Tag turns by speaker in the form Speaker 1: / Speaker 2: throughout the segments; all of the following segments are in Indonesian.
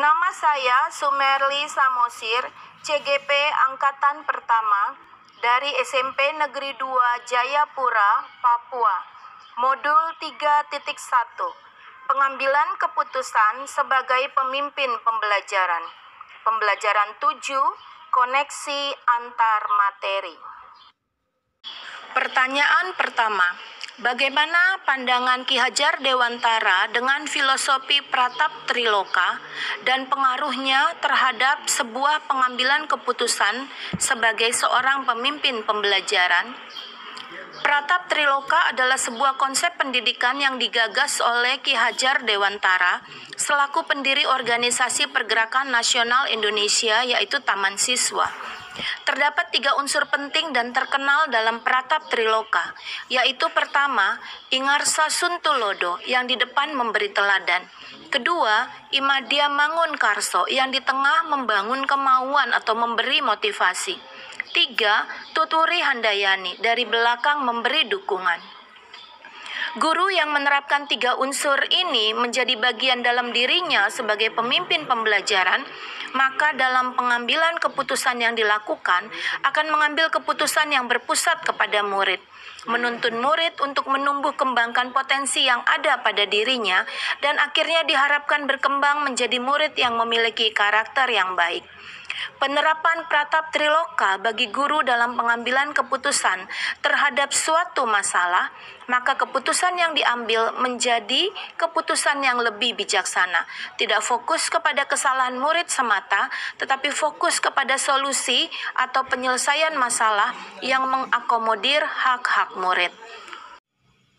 Speaker 1: Nama saya Sumerli Samosir, CGP Angkatan Pertama dari SMP Negeri 2 Jayapura, Papua, Modul 3.1, Pengambilan Keputusan sebagai Pemimpin Pembelajaran. Pembelajaran 7, Koneksi Antar Materi. Pertanyaan pertama, bagaimana pandangan Ki Hajar Dewantara dengan filosofi Pratap Triloka dan pengaruhnya terhadap sebuah pengambilan keputusan sebagai seorang pemimpin pembelajaran? Pratap Triloka adalah sebuah konsep pendidikan yang digagas oleh Ki Hajar Dewantara selaku pendiri Organisasi Pergerakan Nasional Indonesia, yaitu Taman Siswa. Terdapat 3 unsur penting dan terkenal dalam Pratap Triloka, yaitu pertama, Ingarsa Suntulodo yang di depan memberi teladan. Kedua, Imadya Mangunkarso yang di tengah membangun kemauan atau memberi motivasi. 3, Tuturi Handayani dari belakang memberi dukungan. Guru yang menerapkan 3 unsur ini menjadi bagian dalam dirinya sebagai pemimpin pembelajaran, maka dalam pengambilan keputusan yang dilakukan akan mengambil keputusan yang berpusat kepada murid, menuntun murid untuk menumbuh kembangkan potensi yang ada pada dirinya, dan akhirnya diharapkan berkembang menjadi murid yang memiliki karakter yang baik. Penerapan Pratap Triloka bagi guru dalam pengambilan keputusan terhadap suatu masalah, maka keputusan yang diambil menjadi keputusan yang lebih bijaksana, tidak fokus kepada kesalahan murid semata, tetapi fokus kepada solusi atau penyelesaian masalah yang mengakomodir hak-hak murid.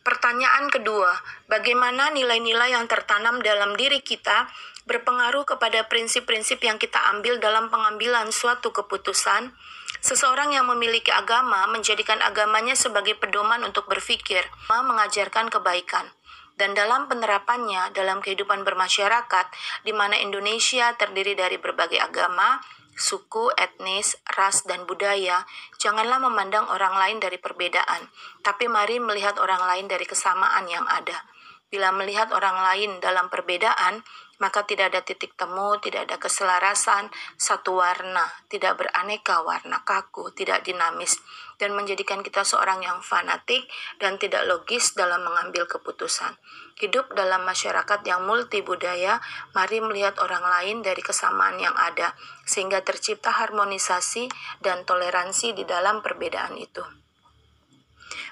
Speaker 1: Pertanyaan kedua, bagaimana nilai-nilai yang tertanam dalam diri kita berpengaruh kepada prinsip-prinsip yang kita ambil dalam pengambilan suatu keputusan? Seseorang yang memiliki agama menjadikan agamanya sebagai pedoman untuk berpikir, mengajarkan kebaikan. Dan dalam penerapannya dalam kehidupan bermasyarakat, di mana Indonesia terdiri dari berbagai agama, suku, etnis, ras, dan budaya, janganlah memandang orang lain dari perbedaan, tapi mari melihat orang lain dari kesamaan yang ada. Bila melihat orang lain dalam perbedaan, maka tidak ada titik temu, tidak ada keselarasan, satu warna, tidak beraneka warna, kaku, tidak dinamis, dan menjadikan kita seorang yang fanatik dan tidak logis dalam mengambil keputusan. Hidup dalam masyarakat yang multibudaya, mari melihat orang lain dari kesamaan yang ada, sehingga tercipta harmonisasi dan toleransi di dalam perbedaan itu.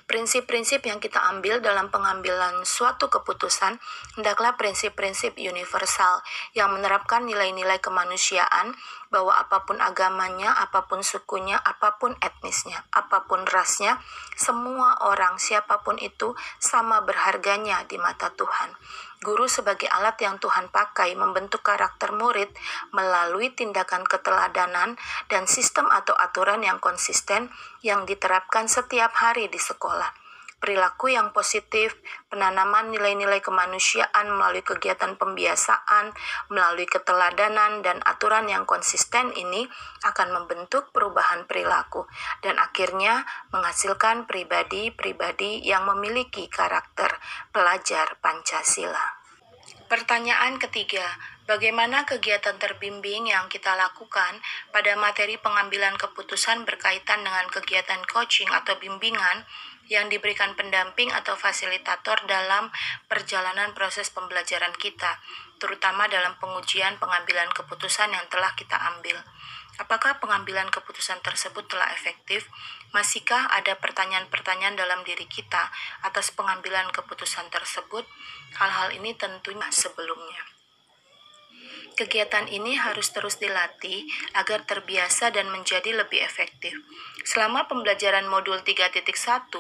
Speaker 1: Prinsip-prinsip yang kita ambil dalam pengambilan suatu keputusan hendaklah prinsip-prinsip universal yang menerapkan nilai-nilai kemanusiaan, bahwa apapun agamanya, apapun sukunya, apapun etnisnya, apapun rasnya, semua orang siapapun itu sama berharganya di mata Tuhan. Guru sebagai alat yang Tuhan pakai membentuk karakter murid melalui tindakan keteladanan dan sistem atau aturan yang konsisten yang diterapkan setiap hari di sekolah. Perilaku yang positif, penanaman nilai-nilai kemanusiaan melalui kegiatan pembiasaan, melalui keteladanan dan aturan yang konsisten ini akan membentuk perubahan perilaku dan akhirnya menghasilkan pribadi-pribadi yang memiliki karakter pelajar Pancasila. Pertanyaan ketiga, bagaimana kegiatan terbimbing yang kita lakukan pada materi pengambilan keputusan berkaitan dengan kegiatan coaching atau bimbingan yang diberikan pendamping atau fasilitator dalam perjalanan proses pembelajaran kita, terutama dalam pengujian pengambilan keputusan yang telah kita ambil. Apakah pengambilan keputusan tersebut telah efektif? Masihkah ada pertanyaan-pertanyaan dalam diri kita atas pengambilan keputusan tersebut? Hal-hal ini tentunya sebelumnya. Kegiatan ini harus terus dilatih agar terbiasa dan menjadi lebih efektif. Selama pembelajaran modul 3.1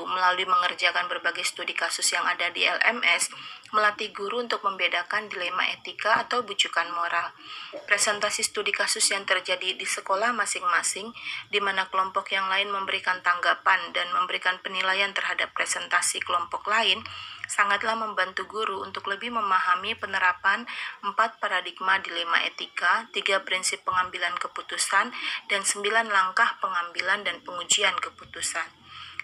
Speaker 1: melalui mengerjakan berbagai studi kasus yang ada di LMS, melatih guru untuk membedakan dilema etika atau bujukan moral. Presentasi studi kasus yang terjadi di sekolah masing-masing, di mana kelompok yang lain memberikan tanggapan dan memberikan penilaian terhadap presentasi kelompok lain, sangatlah membantu guru untuk lebih memahami penerapan 4 paradigma dilema etika, 3 prinsip pengambilan keputusan, dan 9 langkah pengambilan dan pengujian keputusan.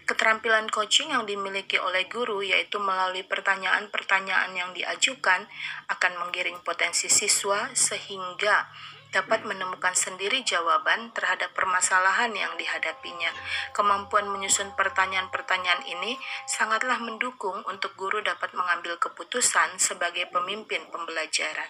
Speaker 1: Keterampilan coaching yang dimiliki oleh guru, yaitu melalui pertanyaan-pertanyaan yang diajukan, akan menggiring potensi siswa sehingga dapat menemukan sendiri jawaban terhadap permasalahan yang dihadapinya. Kemampuan menyusun pertanyaan-pertanyaan ini sangatlah mendukung untuk guru dapat mengambil keputusan sebagai pemimpin pembelajaran.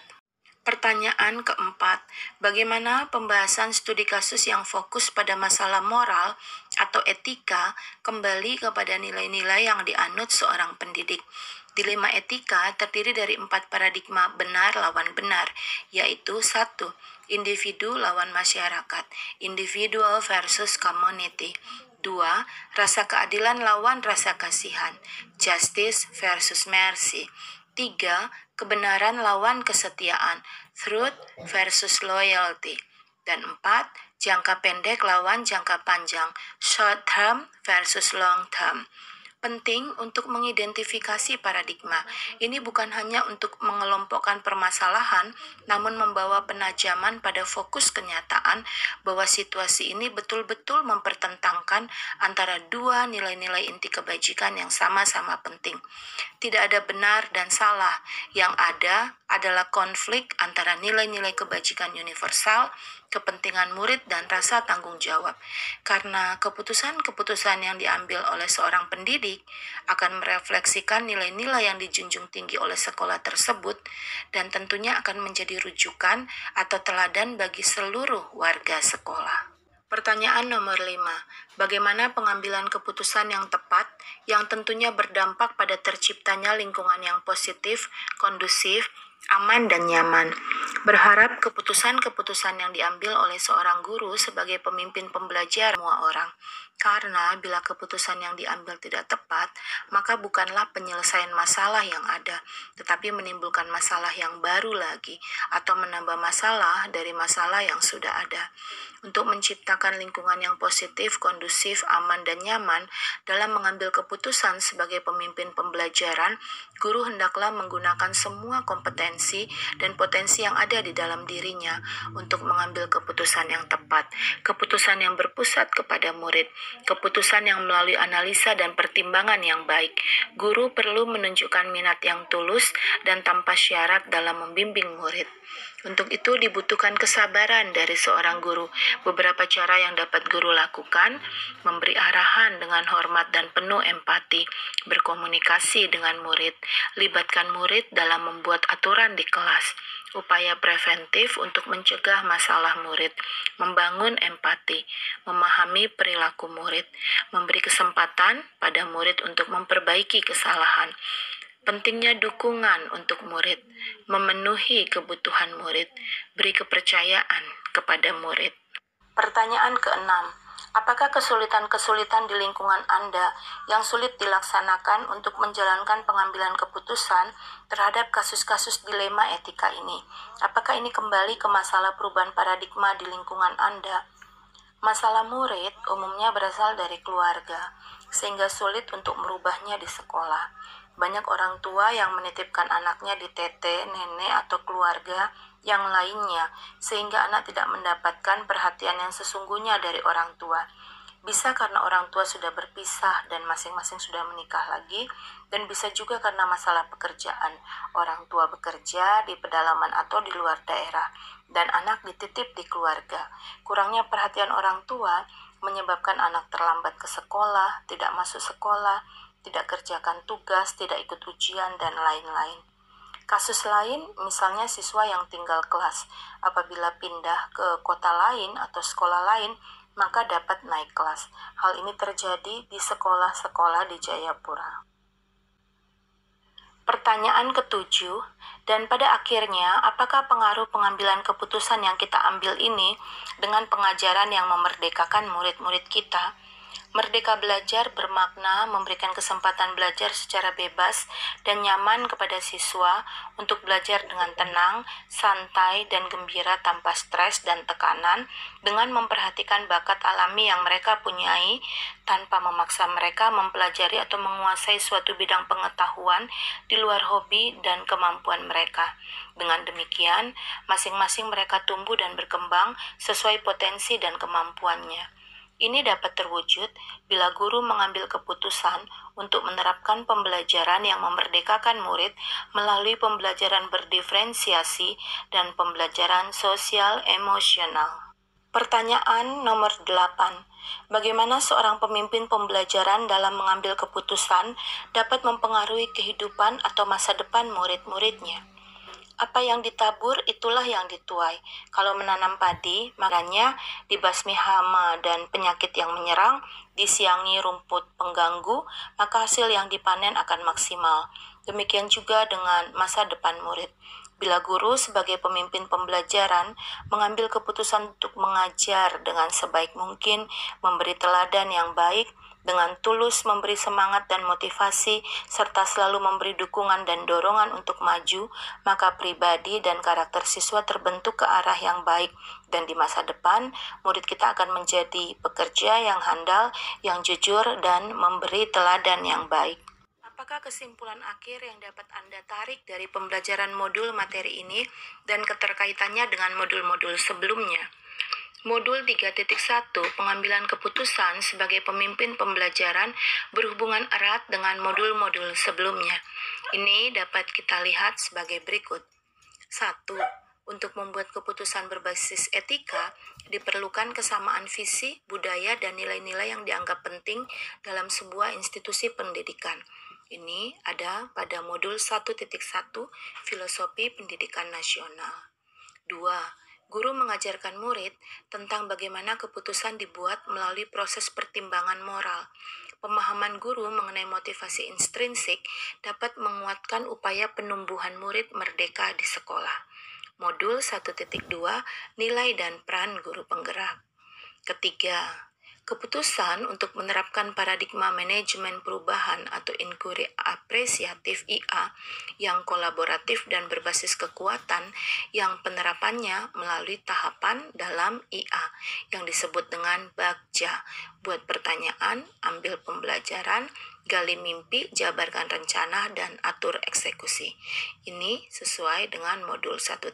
Speaker 1: Pertanyaan keempat, bagaimana pembahasan studi kasus yang fokus pada masalah moral atau etika kembali kepada nilai-nilai yang dianut seorang pendidik? Dilema etika terdiri dari 4 paradigma benar lawan benar, yaitu 1. Individu lawan masyarakat, individual versus community. 2. Rasa keadilan lawan rasa kasihan, justice versus mercy. 3. Kebenaran lawan kesetiaan, truth versus loyalty. Dan 4. Jangka pendek lawan jangka panjang, short term versus long term. Penting untuk mengidentifikasi paradigma. Ini bukan hanya untuk mengelompokkan permasalahan, namun membawa penajaman pada fokus kenyataan bahwa situasi ini betul-betul mempertentangkan antara dua nilai-nilai inti kebajikan yang sama-sama penting. Tidak ada benar dan salah, yang ada adalah konflik antara nilai-nilai kebajikan universal, kepentingan murid, dan rasa tanggung jawab. Karena keputusan-keputusan yang diambil oleh seorang pendidik akan merefleksikan nilai-nilai yang dijunjung tinggi oleh sekolah tersebut dan tentunya akan menjadi rujukan atau teladan bagi seluruh warga sekolah. Pertanyaan nomor 5. Bagaimana pengambilan keputusan yang tepat yang tentunya berdampak pada terciptanya lingkungan yang positif, kondusif, aman dan nyaman? Berharap keputusan-keputusan yang diambil oleh seorang guru sebagai pemimpin pembelajar semua orang. Karena bila keputusan yang diambil tidak tepat, maka bukanlah penyelesaian masalah yang ada, tetapi menimbulkan masalah yang baru lagi atau menambah masalah dari masalah yang sudah ada. Untuk menciptakan lingkungan yang positif, kondusif, aman, dan nyaman dalam mengambil keputusan sebagai pemimpin pembelajaran, guru hendaklah menggunakan semua kompetensi dan potensi yang ada di dalam dirinya untuk mengambil keputusan yang tepat, keputusan yang berpusat kepada murid, keputusan yang melalui analisa dan pertimbangan yang baik. Guru perlu menunjukkan minat yang tulus dan tanpa syarat dalam membimbing murid. Untuk itu dibutuhkan kesabaran dari seorang guru. Beberapa cara yang dapat guru lakukan: memberi arahan dengan hormat dan penuh empati, berkomunikasi dengan murid, libatkan murid dalam membuat aturan di kelas, upaya preventif untuk mencegah masalah murid, membangun empati, memahami perilaku murid, memberi kesempatan pada murid untuk memperbaiki kesalahan. Pentingnya dukungan untuk murid, memenuhi kebutuhan murid, beri kepercayaan kepada murid. Pertanyaan ke-6. Apakah kesulitan-kesulitan di lingkungan Anda yang sulit dilaksanakan untuk menjalankan pengambilan keputusan terhadap kasus-kasus dilema etika ini? Apakah ini kembali ke masalah perubahan paradigma di lingkungan Anda? Masalah murid umumnya berasal dari keluarga, sehingga sulit untuk merubahnya di sekolah. Banyak orang tua yang menitipkan anaknya di tete, nenek, atau keluarga yang lainnya, sehingga anak tidak mendapatkan perhatian yang sesungguhnya dari orang tua. Bisa karena orang tua sudah berpisah dan masing-masing sudah menikah lagi, dan bisa juga karena masalah pekerjaan. Orang tua bekerja di pedalaman atau di luar daerah, dan anak dititip di keluarga. Kurangnya perhatian orang tua menyebabkan anak terlambat ke sekolah, tidak masuk sekolah, tidak kerjakan tugas, tidak ikut ujian, dan lain-lain. Kasus lain, misalnya siswa yang tinggal kelas, apabila pindah ke kota lain atau sekolah lain, maka dapat naik kelas. Hal ini terjadi di sekolah-sekolah di Jayapura. Pertanyaan ke-7, dan pada akhirnya, apakah pengaruh pengambilan keputusan yang kita ambil ini dengan pengajaran yang memerdekakan murid-murid kita? Merdeka belajar bermakna memberikan kesempatan belajar secara bebas dan nyaman kepada siswa untuk belajar dengan tenang, santai, dan gembira tanpa stres dan tekanan, dengan memperhatikan bakat alami yang mereka punyai tanpa memaksa mereka mempelajari atau menguasai suatu bidang pengetahuan di luar hobi dan kemampuan mereka. Dengan demikian, masing-masing mereka tumbuh dan berkembang sesuai potensi dan kemampuannya. Ini dapat terwujud bila guru mengambil keputusan untuk menerapkan pembelajaran yang memerdekakan murid melalui pembelajaran berdiferensiasi dan pembelajaran sosial emosional. Pertanyaan nomor 8. Bagaimana seorang pemimpin pembelajaran dalam mengambil keputusan dapat mempengaruhi kehidupan atau masa depan murid-muridnya? Apa yang ditabur, itulah yang dituai. Kalau menanam padi, makanya dibasmi hama dan penyakit yang menyerang, disiangi rumput pengganggu, maka hasil yang dipanen akan maksimal. Demikian juga dengan masa depan murid. Bila guru sebagai pemimpin pembelajaran mengambil keputusan untuk mengajar dengan sebaik mungkin, memberi teladan yang baik, dengan tulus memberi semangat dan motivasi, serta selalu memberi dukungan dan dorongan untuk maju, maka pribadi dan karakter siswa terbentuk ke arah yang baik, dan di masa depan, murid kita akan menjadi pekerja yang handal, yang jujur, dan memberi teladan yang baik. Apakah kesimpulan akhir yang dapat Anda tarik dari pembelajaran modul materi ini dan keterkaitannya dengan modul-modul sebelumnya? Modul 3.1 pengambilan keputusan sebagai pemimpin pembelajaran berhubungan erat dengan modul-modul sebelumnya. Ini dapat kita lihat sebagai berikut. 1. Untuk membuat keputusan berbasis etika, diperlukan kesamaan visi, budaya, dan nilai-nilai yang dianggap penting dalam sebuah institusi pendidikan. Ini ada pada modul 1.1 Filosofi Pendidikan Nasional. 2. Guru mengajarkan murid tentang bagaimana keputusan dibuat melalui proses pertimbangan moral. Pemahaman guru mengenai motivasi intrinsik dapat menguatkan upaya penumbuhan murid merdeka di sekolah. Modul 1.2 Nilai dan peran guru penggerak. Ketiga, keputusan untuk menerapkan paradigma manajemen perubahan atau inquiry apresiatif IA yang kolaboratif dan berbasis kekuatan yang penerapannya melalui tahapan dalam IA yang disebut dengan Bagja. Buat pertanyaan, ambil pembelajaran, gali mimpi, jabarkan rencana, dan atur eksekusi. Ini sesuai dengan modul 1.3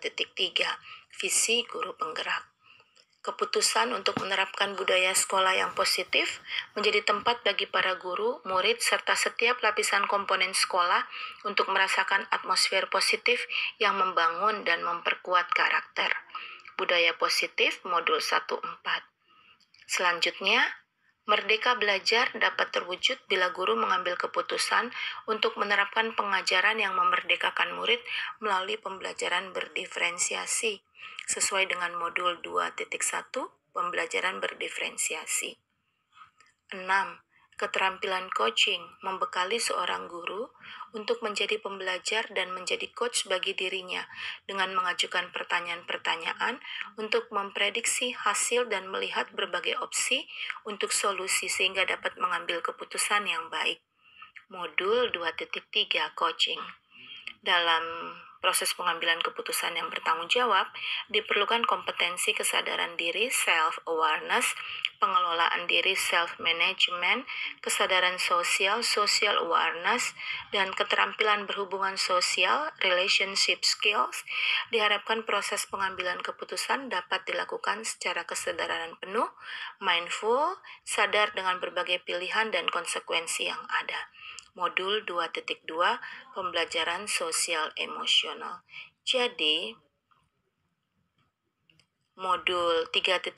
Speaker 1: Visi Guru Penggerak. Keputusan untuk menerapkan budaya sekolah yang positif menjadi tempat bagi para guru, murid, serta setiap lapisan komponen sekolah untuk merasakan atmosfer positif yang membangun dan memperkuat karakter. Budaya positif modul 1.4. Selanjutnya, merdeka belajar dapat terwujud bila guru mengambil keputusan untuk menerapkan pengajaran yang memerdekakan murid melalui pembelajaran berdiferensiasi, sesuai dengan modul 2.1 pembelajaran berdiferensiasi. 6. Keterampilan coaching membekali seorang guru untuk menjadi pembelajar dan menjadi coach bagi dirinya dengan mengajukan pertanyaan-pertanyaan untuk memprediksi hasil dan melihat berbagai opsi untuk solusi sehingga dapat mengambil keputusan yang baik. Modul 2.3 Coaching. Dalam proses pengambilan keputusan yang bertanggung jawab, diperlukan kompetensi kesadaran diri, self-awareness, pengelolaan diri, self-management, kesadaran sosial, social awareness, dan keterampilan berhubungan sosial, relationship skills. Diharapkan proses pengambilan keputusan dapat dilakukan secara kesadaran penuh, mindful, sadar dengan berbagai pilihan dan konsekuensi yang ada. Modul 2.2 Pembelajaran Sosial Emosional. Jadi, modul 3.1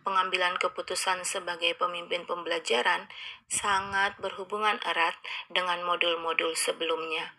Speaker 1: pengambilan keputusan sebagai pemimpin pembelajaran sangat berhubungan erat dengan modul-modul sebelumnya.